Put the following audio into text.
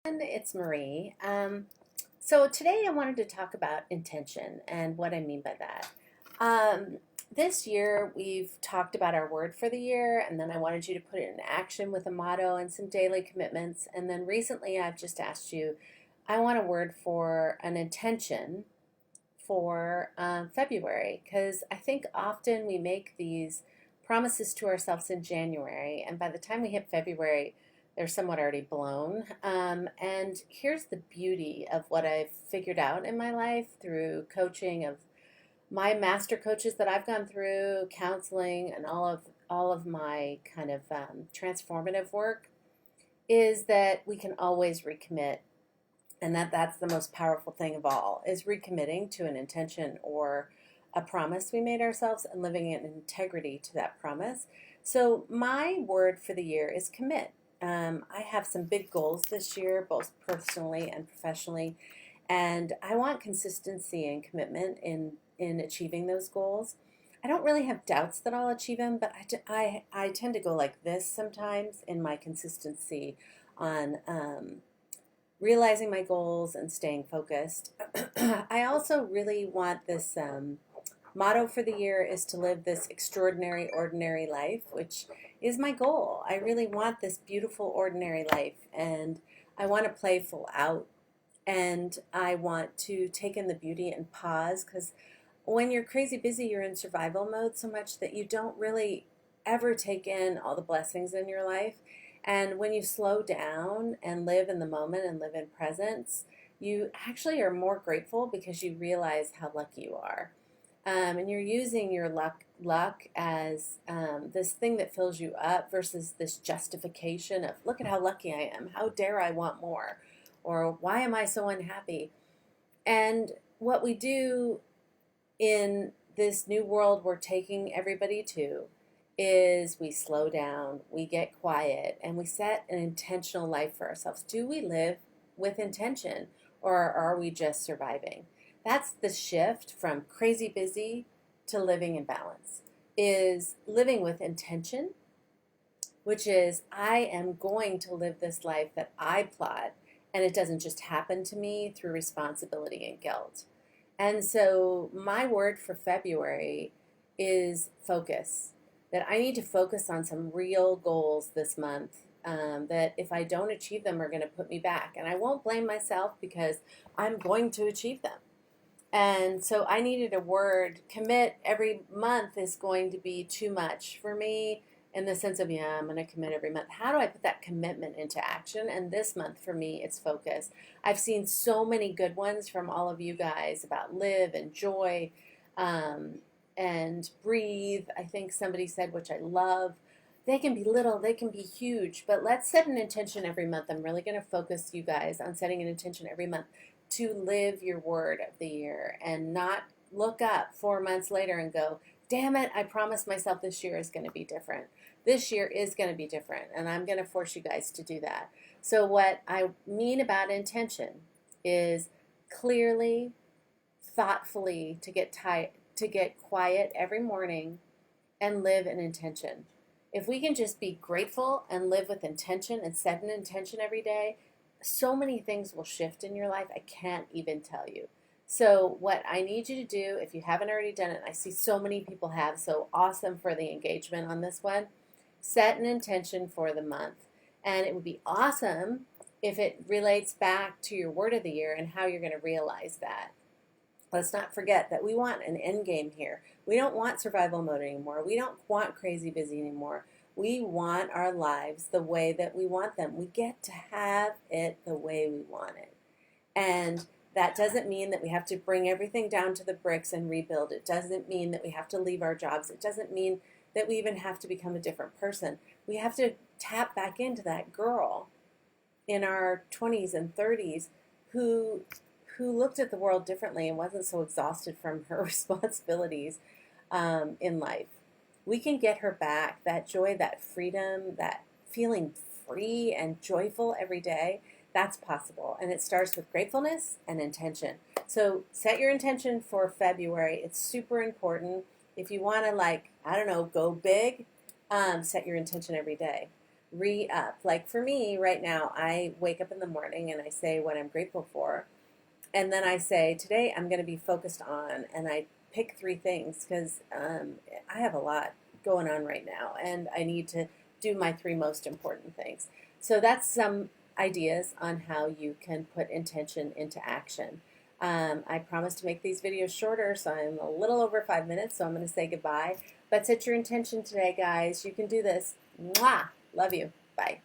It's Marie. So today I wanted to talk about intention and what I mean by that. Um, this year we've talked about our word for the year, and then I wanted you to put it in action with a motto and some daily commitments. And then recently I've just asked you, I want a word for an intention for February, because I think often we make these promises to ourselves in January, and by the time we hit February, they're somewhat already blown. And here's the beauty of what I've figured out in my life through coaching of my master coaches that I've gone through, counseling, and all of my kind of transformative work is that we can always recommit, and that's the most powerful thing of all, is recommitting to an intention or a promise we made ourselves and living in integrity to that promise. So my word for the year is commit. I have some big goals this year, both personally and professionally, and I want consistency and commitment in achieving those goals. I don't really have doubts that I'll achieve them, but I tend to go like this sometimes in my consistency on realizing my goals and staying focused. I also really want this motto for the year is to live this extraordinary, ordinary life, which is my goal. I really want this beautiful, ordinary life, and I want to play full out, and I want to take in the beauty and pause, because when you're crazy busy, you're in survival mode so much that you don't really ever take in all the blessings in your life. And when you slow down and live in the moment and live in presence, you actually are more grateful because you realize how lucky you are. And you're using your luck as this thing that fills you up versus this justification of, look at how lucky I am. How dare I want more? Or why am I so unhappy? And what we do in this new world we're taking everybody to is we slow down, we get quiet, and we set an intentional life for ourselves. Do we live with intention, or are we just surviving? That's the shift from crazy busy to living in balance, is living with intention, which is I am going to live this life that I plot, and it doesn't just happen to me through responsibility and guilt. And so my word for February is focus. That I need to focus on some real goals this month, that if I don't achieve them are going to put me back. And I won't blame myself because I'm going to achieve them. And so I needed a word. Commit every month is going to be too much for me, in the sense of, yeah, I'm going to commit every month. How do I put that commitment into action? And this month for me, it's focus. I've seen so many good ones from all of you guys about live and joy, and breathe. I think somebody said, which I love. They can be little, they can be huge, but let's set an intention every month. I'm really going to focus you guys on setting an intention every month to live your word of the year and not look up 4 months later and go, damn it, I promised myself this year is going to be different. This year is going to be different, and I'm going to force you guys to do that. So what I mean about intention is clearly, thoughtfully to get quiet every morning and live in intention. If we can just be grateful and live with intention and set an intention every day, so many things will shift in your life. I can't even tell you. So what I need you to do, if you haven't already done it, and I see so many people have, so awesome for the engagement on this one, set an intention for the month. And it would be awesome if it relates back to your word of the year and how you're going to realize that. Let's not forget that we want an end game here. We don't want survival mode anymore. We don't want crazy busy anymore. We want our lives the way that we want them. We get to have it the way we want it. And that doesn't mean that we have to bring everything down to the bricks and rebuild. It doesn't mean that we have to leave our jobs. It doesn't mean that we even have to become a different person. We have to tap back into that girl in our 20s and 30s who looked at the world differently and wasn't so exhausted from her responsibilities in life. We can get her back, that joy, that freedom, that feeling free and joyful every day. That's possible, and it starts with gratefulness and intention. So set your intention for February. It's super important. If you want to, like, I don't know, go big, set your intention every day. re-up. Like for me right now, I wake up in the morning and I say what I'm grateful for. And then I say, today I'm going to be focused on, and I pick three things because I have a lot going on right now and I need to do my three most important things. So that's some ideas on how you can put intention into action. I promise to make these videos shorter, so I'm a little over 5 minutes, so I'm going to say goodbye. But set your intention today, guys. You can do this. Mwah! Love you. Bye.